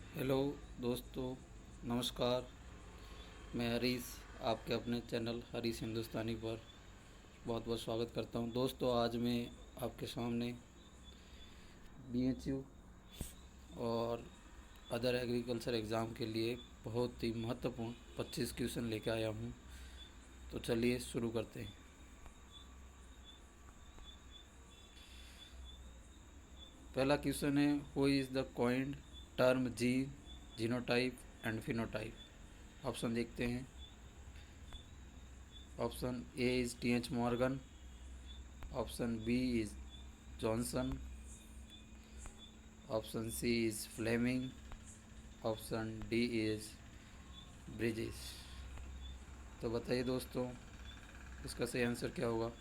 Hello दोस्तों, नमस्कार। मैं हरीश, आपके अपने चैनल हरीश हिंदुस्तानी पर बहुत बहुत स्वागत करता हूं। दोस्तों, आज मैं आपके सामने बीएचयू और अदर एग्रीकल्चर एग्ज़ाम के लिए बहुत ही महत्वपूर्ण 25 क्वेश्चन लेकर आया हूं। तो चलिए शुरू करते हैं। पहला क्वेश्चन है, who is the coined term gene, genotype and phenotype. Option देखते हैं। Option A is T H Morgan, option B is Johnson, option C is Fleming, option D is Bridges. तो बताइए दोस्तों, इसका सही आंसर क्या होगा।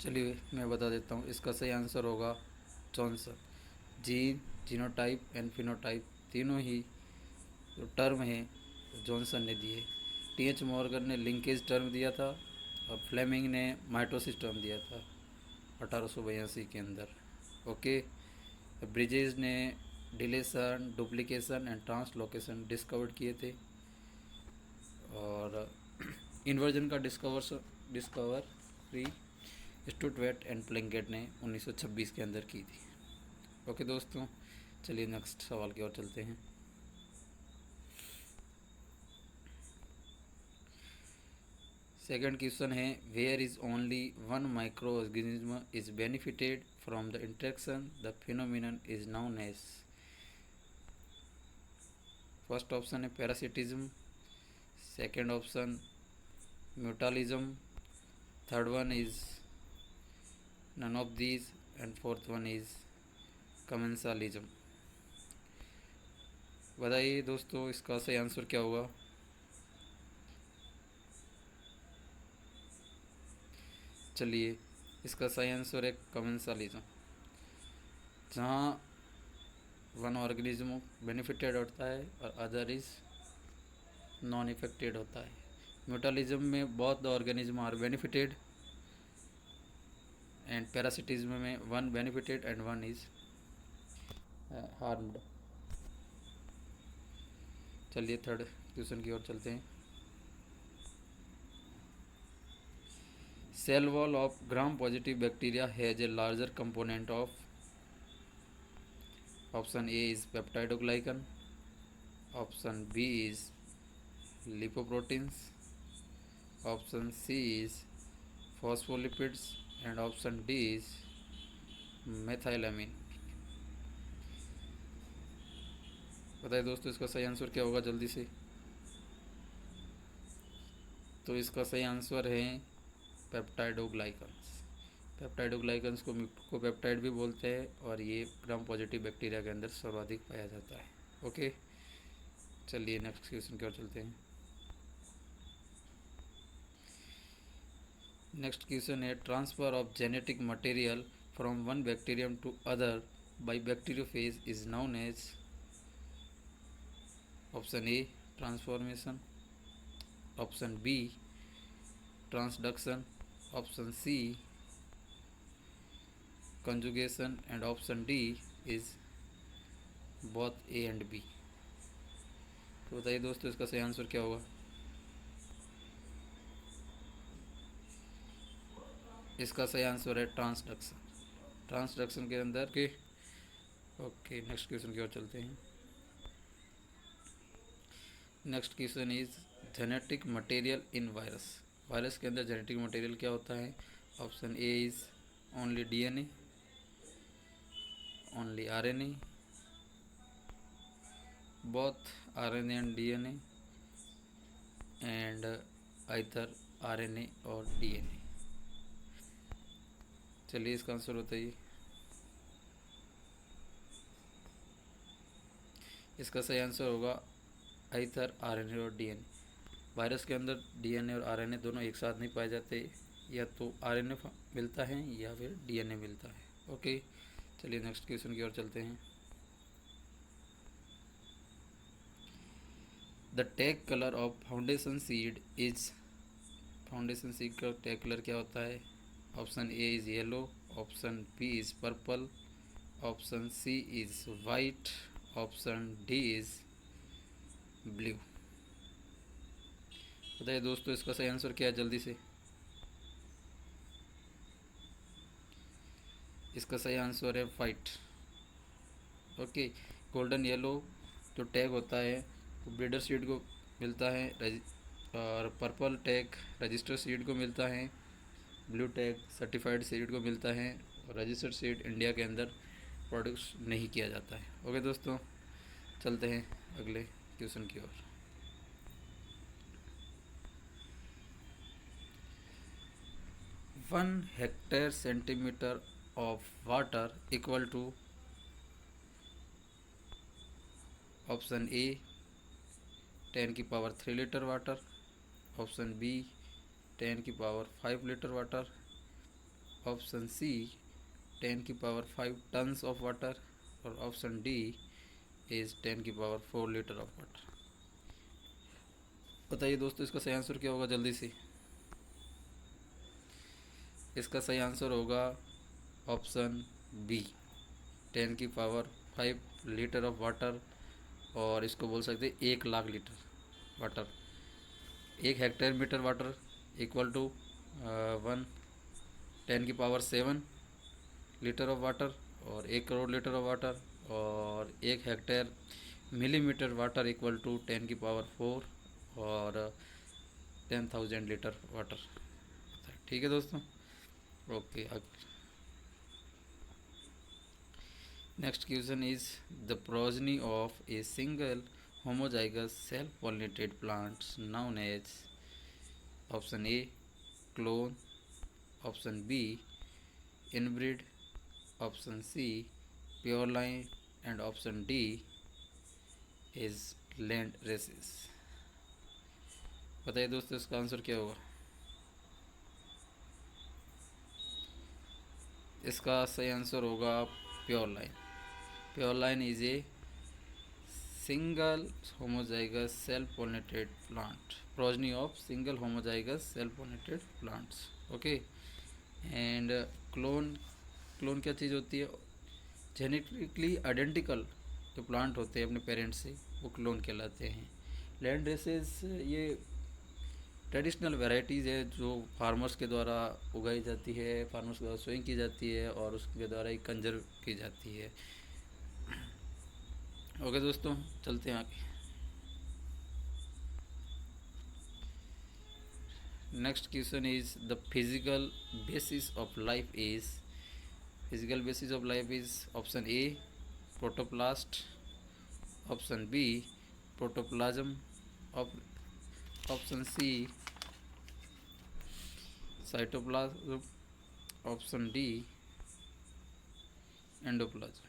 चलिए मैं बता देता हूँ, इसका सही आंसर होगा Johnson. Gene, genotype and phenotype तीनों ही जो टर्म हैं जॉनसन ने दिए। टी एच मॉर्गन ने लिंकेज टर्म दिया था और फ्लेमिंग ने माइटोसिस टर्म दिया था 1882 के अंदर। ओके। ब्रिजेस ने deletion, duplication and translocation discovered किए थे। और इन्वर्जन का डिस्कवरी स्टुटवेट एंड प्लिंकेट ने 1926 के अंदर की थी। ओके दोस्तों, चलिए नेक्स्ट सवाल की ओर चलते हैं। सेकंड क्वेश्चन है, where is only one micro organism is benefited from the interaction the phenomenon is known as. First option है parasitism, second option mutualism, third one is none of these and fourth one is commensalism. बताइए दोस्तों, इसका सही answer क्या होगा। चलिए, इसका सही आंसर है कमेंसालिज्म, जहाँ वन ऑर्गेनिज्म बेनिफिटेड होता है और अदर इज नॉन इफेक्टेड होता है। म्यूटालिज्म में both the organism are benefited and parasitism में one benefited and one is harmed. चलिए थर्ड क्वेश्चन की ओर चलते हैं। Cell wall of gram positive bacteria has a larger component of. Option A is peptidoglycan, option B is lipoproteins, option C is phospholipids and option D is methylamine। बताइए दोस्तों, इसका सही answer क्या होगा जल्दी से। तो इसका सही आंसर है पेप्टाइडोग्लाइकन्स। पेप्टाइडोग्लाइकन्स को पेप्टाइड भी बोलते हैं और ये ग्राम पॉजिटिव बैक्टीरिया के अंदर सर्वाधिक पाया जाता है। ओके, चलिए नेक्स्ट क्वेश्चन की ओर चलते हैं। नेक्स्ट क्वेश्चन है, transfer of genetic material from one bacterium to other by bacteriophage is known as. Option A transformation, option B transduction, option C conjugation and option D is both A and B. तो बताइए दोस्तों, इसका सही answer क्या होगा। इसका सही answer है ट्रांसडक्शन। ट्रांसडक्शन के अंदर के। ओके, नेक्स्ट क्वेश्चन की ओर चलते हैं। Next question is genetic material in virus. Virus के अंदर जेनेटिक मटेरियल क्या होता है। Option A is only DNA, only RNA, both RNA and DNA and either RNA और डीएनए। चलिए इसका आंसर बताइए। इसका सही आंसर होगा आइदर आरएनए और डीएनए। वायरस के अंदर डीएनए और आरएनए दोनों एक साथ नहीं पाए जाते, या तो आरएनए मिलता है या फिर डीएनए मिलता है। ओके, चलिए नेक्स्ट क्वेश्चन की ओर चलते हैं। The tag colour of foundation seed is. Foundation seed का टैग कलर क्या होता है। Option A is yellow, option B is purple, option C is white, option D is blue. बताइए दोस्तों इसका सही आंसर क्या है जल्दी से। इसका सही आंसर है वाइट। ओके, गोल्डन येलो जो टैग होता है वो ब्रीडर सीड को मिलता है, और पर्पल टैग रजिस्टर सीड को मिलता है, ब्लू टैग सर्टिफाइड सीड को मिलता है, और रजिस्टर्ड सीड इंडिया के अंदर प्रोड्यूस नहीं किया जाता है। ओके दोस्तों, चलते हैं अगले क्वेश्चन की ओर। 1 hectare centimetre of water equal to option A 10³ 3 litre water, option B 10³ 5 litre water, option C 10³ 5 tons of water, और option D is 10⁴ litre of water. बताइए दोस्तों इसका सही आंसर क्या होगा जल्दी से। इसका सही आंसर होगा option B 10⁵ litre of water, और इसको बोल सकते हैं 1 lakh litre water. 1 hectare metre water equal to 10⁻7 litre of water, और 1 करोड़ लीटर ऑफ वाटर, और 1 hectare millimetre water equal to 10⁴ और 10,000 लीटर वाटर। ठीक है दोस्तों, okay. Next question is the progeny of a single homozygous self-pollinated plants known as option A clone, option B inbreed, option C pure line, and option D is land races। बताइए दोस्तों इसका answer क्या होगा। इसका सही answer होगा pure line. Pure line is a single homozygous self-pollinated plant, progeny of single homozygous self-pollinated plants। Okay, and clone क्या चीज़ होती है। जेनेटिकली आइडेंटिकल जो प्लांट होते हैं अपने पेरेंट्स से वो क्लोन कहलाते हैं। लैंड रेसेस ये ट्रेडिशनल वैरायटीज़ है जो फार्मर्स के द्वारा उगाई जाती है, फार्मर्स के द्वारा सोइंग की जाती है, और उसके द्वारा ही कंजर्व की जाती है। ओके दोस्तों, चलते हैं आगे। Next question is the physical basis of life is. Physical basis of life is option A protoplast, option B protoplasm, option C cytoplasm, option D endoplasm.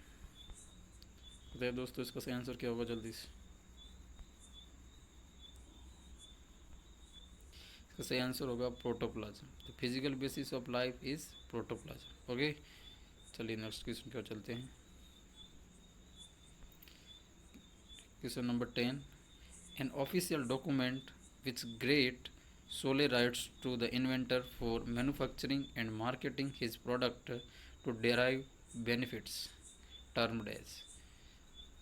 बताइए दोस्तों इसका सही आंसर क्या होगा जल्दी से। इसका सही आंसर होगा protoplasm. The physical basis of life is protoplasm. Okay, चलिए नेक्स्ट क्वेश्चन की ओर चलते हैं। Question number 10, N official document which great solely rights to the inventor for manufacturing and marketing his product to derive benefits termed as।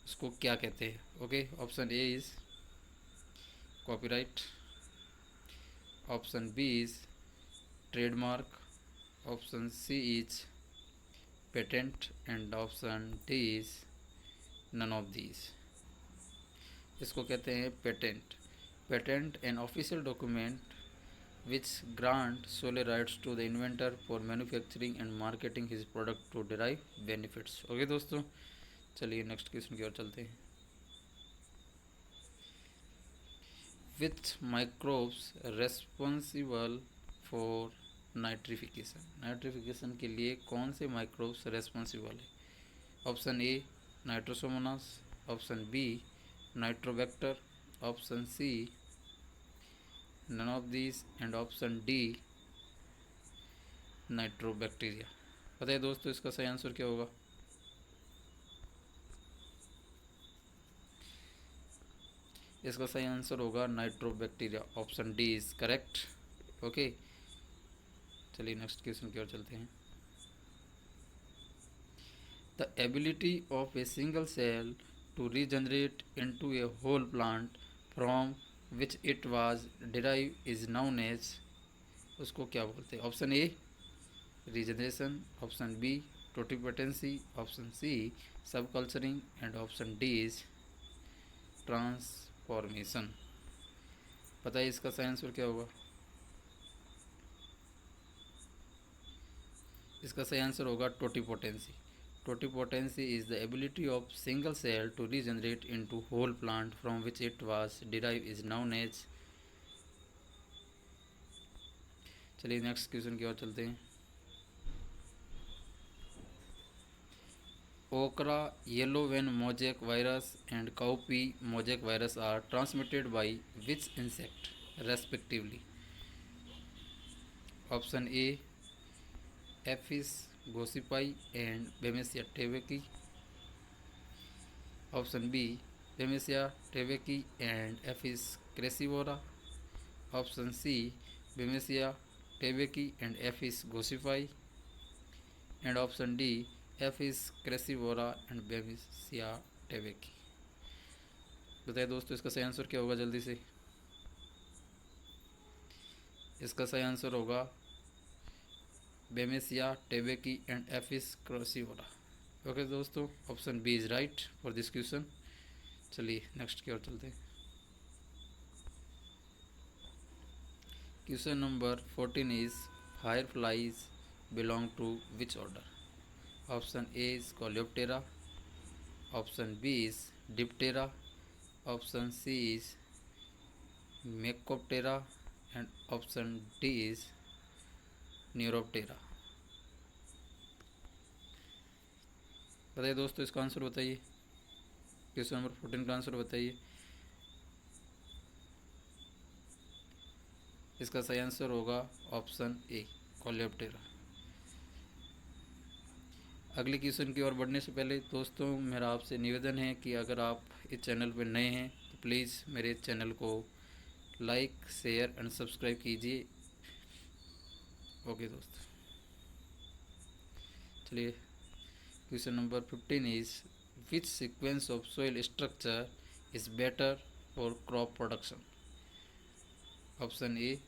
उसको क्या कहते हैं। Okay, option A is copyright, option B is trademark, option C is patent, and option D is none of these. इसको कहते हैं patent. Patent an official document which grant solely rights to the inventor for manufacturing and marketing his product to derive benefits। Okay दोस्तों, चलिए next question की ओर चलते हैं। Which microbes responsible for nitrification. Nitrification के लिए कौन से माइक्रोब्स रेस्पॉन्सिबल है। Option A Nitrosomonas, option B Nitrobacter, option C none of these, and option D nitrobacteria. बताइए दोस्तों इसका सही आंसर क्या होगा। इसका सही आंसर होगा nitrobacteria, option D is correct. Okay, चलिए नेक्स्ट क्वेश्चन की ओर चलते हैं। The ability of a single cell to regenerate into a whole plant from which it was derive is known as, उसको क्या बोलते हैं? Option A regeneration, option B totipotency, option C sub culturing and option D is transformation. बताइए इसका सही answer क्या होगा? इसका सही आंसर होगा totipotency. Totipotency is the ability of single cell to regenerate into whole plant from which it was derive is known as. चलिए next question की ओर चलते हैं। ओकरा, yellow vein mosaic virus and cowpea mosaic virus are transmitted by which insect respectively? Option A aphis गोसिपाई and Bemisia टेवेकी, option B बेमेसिया टेवेकी and Aphis क्रेसिवोरा, option C बेमेसिया टेवेकी and aphis गोसिपाई, and option D Aphis craccivora and Bemisia टेवेकी। बताइए दोस्तों इसका सही answer क्या होगा जल्दी से? इसका सही आंसर होगा बेमेसिया टेवेकी एंड एफिस क्रेसिवोरा। ओके दोस्तों, option B is right for this question. चलिए नेक्स्ट की ओर चलते हैं। Question number 14 is fire flies belong to which order? Option A is Coleoptera, option B is Diptera, option C is Mecoptera and option D is Neuroptera. बताइए दोस्तों इसका answer बताइए। Question number 14 का आंसर बताइए। इसका सही आंसर होगा option A Coleoptera. अगले क्वेश्चन की ओर बढ़ने से पहले दोस्तों मेरा आपसे निवेदन है कि अगर आप इस चैनल पर नए हैं तो प्लीज़ मेरे चैनल को लाइक शेयर एंड सब्सक्राइब कीजिए। ओके दोस्तों, चलिए question number 15 is which sequence of soil structure is better for crop production? Option A,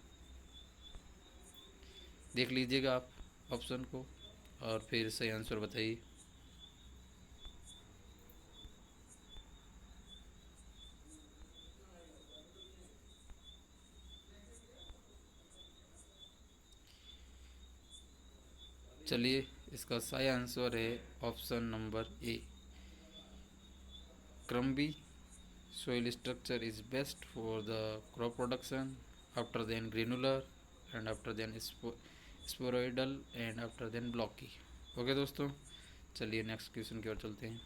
देख लीजिएगा आप ऑप्शन को और फिर सही आंसर बताइए। चलिए इसका सही आंसर है option number A crumby soil structure is best for the crop production after then granular and after then sporoidal and after then blocky। Okay दोस्तों, चलिए नेक्स्ट क्वेश्चन की ओर चलते हैं।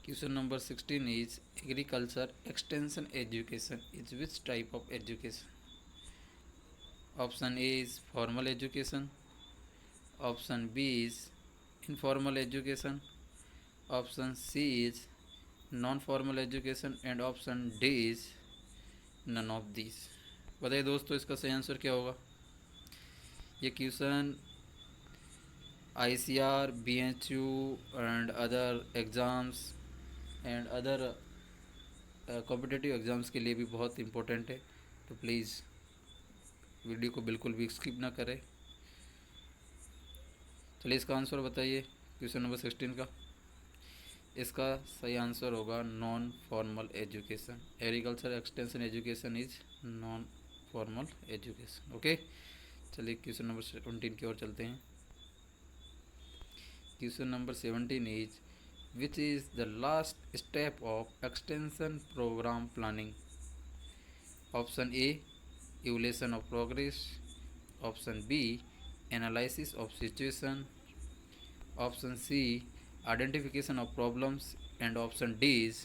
Question number 16 is agriculture extension education is which type of education? Option A is formal education, option B is informal education, option C is non formal education and option D is none of this. बताइए दोस्तों इसका सही answer क्या होगा? ये question ICR, BHU and other exams and other competitive exams के लिए भी बहुत इम्पोर्टेंट है, तो प्लीज़ वीडियो को बिल्कुल भी स्किप ना करें। चलिए इसका आंसर बताइए क्वेश्चन नंबर 16 का। इसका सही आंसर होगा non formal education. Agriculture extension education is non formal education. Okay, चलिए क्वेश्चन नंबर 17 की ओर चलते हैं। Question number 17 is which is the last step of extension programme planning? Option A evolution of progress, option B analysis of situation, option C identification of problems and option D is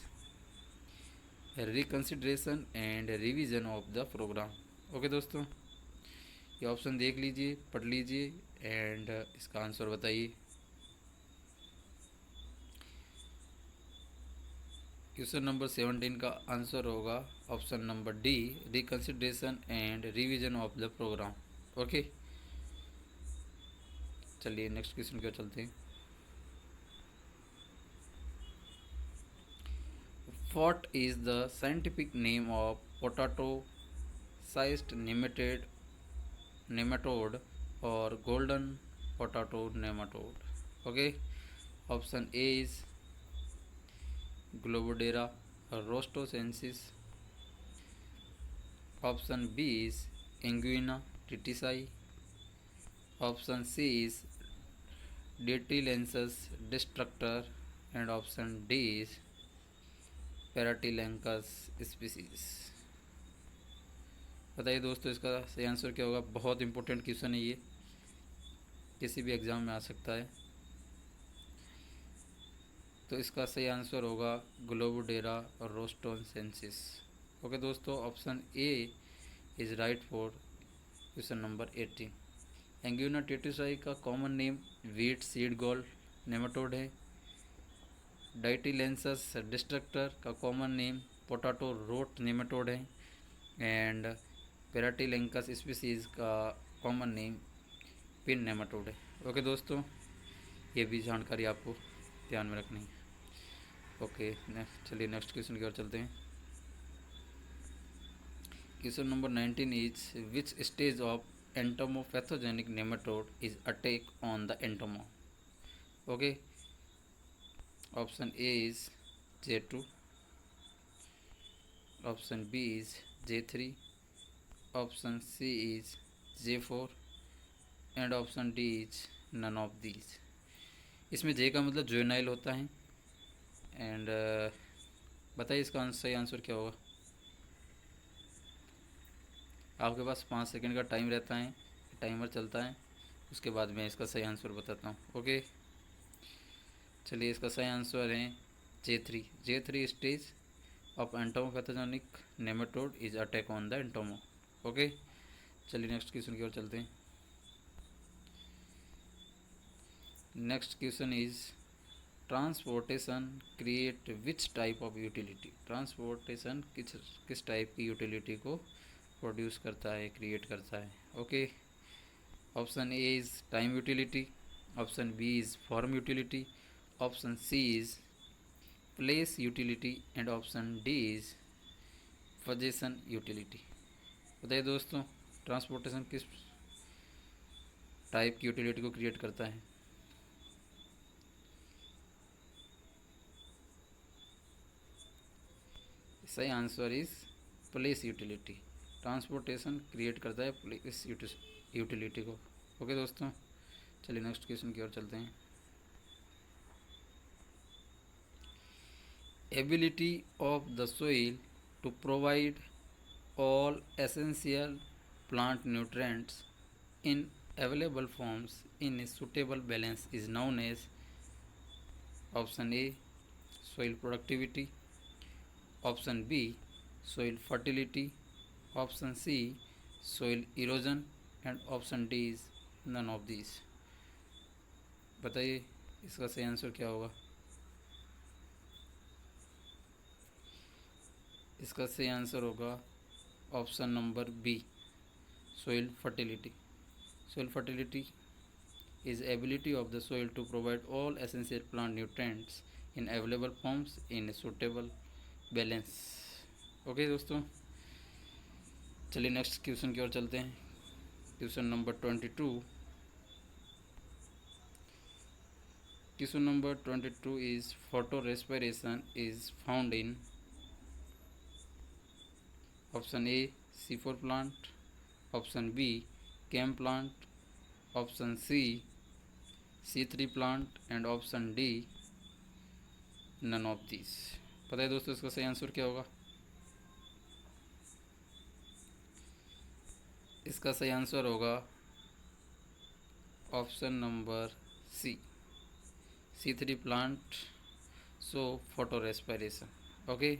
reconsideration and revision of the program। Okay दोस्तों, ये option देख लीजिए, पढ़ लीजिए and इसका answer बताइए। Question number 17 का answer होगा option number D reconsideration and revision of the programme. Okay, चलिए नेक्स्ट क्वेश्चन की ओर चलते हैं। What is the scientific name of potato-sized nematode or golden potato nematode? Okay, option A is Globodera rostosensis. Option B is Anguina titisai. Option C is Datilensis destructor, and option D is Paratilancus species। बताइए दोस्तों इसका सही answer क्या होगा। बहुत important question है ये, किसी भी एग्ज़ाम में आ सकता है। तो इसका सही आंसर होगा ग्लोबोडेरा रोस्टोसेंसिस। ओके दोस्तों, option A is right for question number 18। Anguina tritici का common name wheat seed gall nematode है। डाइटिलेंसस डिस्ट्रक्टर का common name potato rot nematode है। एंड पेराटिलेंकस स्पीसीज़ का कॉमन नेम पिन नेमाटोड है। Okay दोस्तों, ये भी जानकारी आपको ध्यान में रखनी है। ओके चलिए नेक्स्ट क्वेश्चन की ओर चलते हैं। Question number 19 is which stage of entomopathogenic nematode is attack on the entomo. Okay, option A is J2, option B is J3, option C is J4 and option D is none of these. इसमें J का मतलब juvenile होता है। And बताइए इसका सही answer क्या होगा। आपके पास 5 सेकंड का टाइम रहता है, टाइमर चलता है, उसके बाद मैं इसका सही आंसर बताता हूँ। ओके चलिए, इसका सही आंसर है J3। J3 stage of entomopathogenic nematode is attack on the entomo. Okay चलिए नेक्स्ट क्वेश्चन की ओर चलते हैं। Next question is transportation create which type of utility. Transportation किस टाइप की यूटिलिटी को प्रोड्यूस करता है, क्रिएट करता है। Okay, option A is time utility, option B is form utility, option C is place utility and option D is position utility. बताइए दोस्तों, transportation किस टाइप की यूटिलिटी को क्रिएट करता है। सही answer is place utility. Transportation create करता है प्लेस यूटिलिटी को। ओके दोस्तों, चलिए नेक्स्ट क्वेश्चन की ओर चलते हैं। Ability of the soil to provide all essential plant nutrients in available forms in a suitable balance is known as. Option A soil productivity, option B soil fertility, option C soil erosion and option D is none of this. बताइए इसका सही answer क्या होगा। इसका सही answer होगा option number B soil fertility. Soil fertility is ability of the soil to provide all essential plant nutrients in available forms in a suitable balance। Okay दोस्तों, चलिए नेक्स्ट क्वेश्चन की ओर चलते हैं। Question number 22। Question number 22 is photorespiration is found in. Option A C4 plant, option B CAM plant, option C C3 plant and option D none of this. पता है दोस्तों इसका सही आंसर क्या होगा। इसका सही आंसर होगा option number C C3 plant so photorespiration. Okay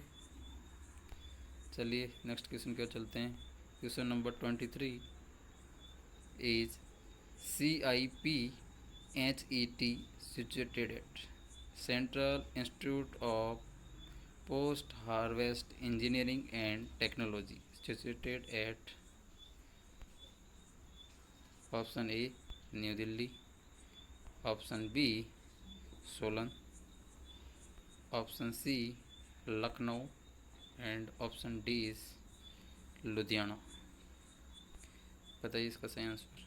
चलिए नेक्स्ट क्वेश्चन की ओर चलते हैं। Question number 23 is CIPHET situated at Central Institute of Post Harvest Engineering and Technology situated at option A New Delhi, option B Solan, option C Lucknow and option D is Ludhiana. बताइए इसका सही answer.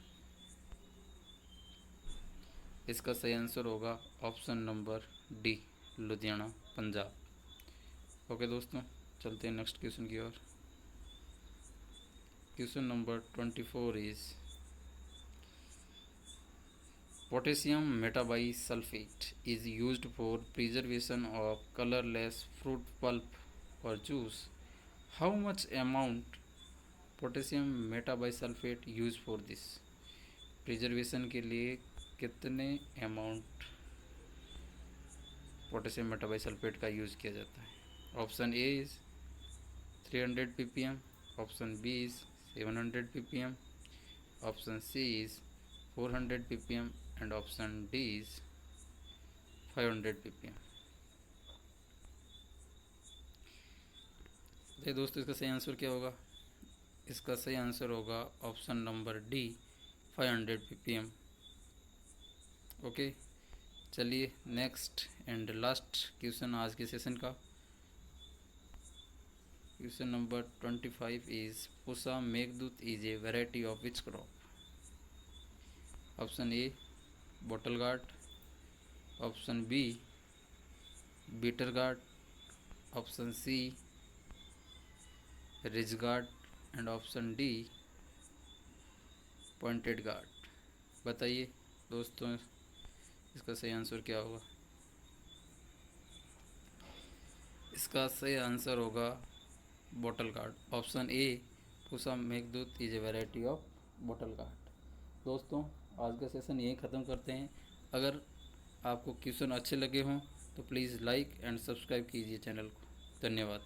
इसका सही आंसर होगा option number D Ludhiana Punjab. Okay दोस्तों, चलते हैं next question की ओर। Question number 24 is potassium metabisulphite is used for preservation of colorless fruit pulp or juice. How much amount potassium metabisulfate used for this? Preservation के लिए कितने amount potassium metabisulphate का use किया जाता है? Option A is 300 ppm, option B is 700 ppm, option C is 400 ppm and option D is 500 ppm। तो दोस्तों इसका सही आंसर क्या होगा? इसका सही आंसर होगा option number D 500 ppm। Okay, चलिए नेक्स्ट एंड लास्ट क्वेश्चन आज के सेशन का। Question number 25 is Pusa Meghdoot is a variety of which crop? Option A bottle gourd, option B bitter gourd, option C ridge gourd and option D pointed gourd. बताइए दोस्तों इसका सही answer क्या होगा? इसका सही आंसर होगा bottle gourd. Option A Pusa Meghdoot is a variety of bottle gourd. दोस्तों आज का सेशन यहीं ख़त्म करते हैं। अगर आपको क्वेश्चन अच्छे लगे हों तो प्लीज़ लाइक एंड सब्सक्राइब कीजिए चैनल को। धन्यवाद।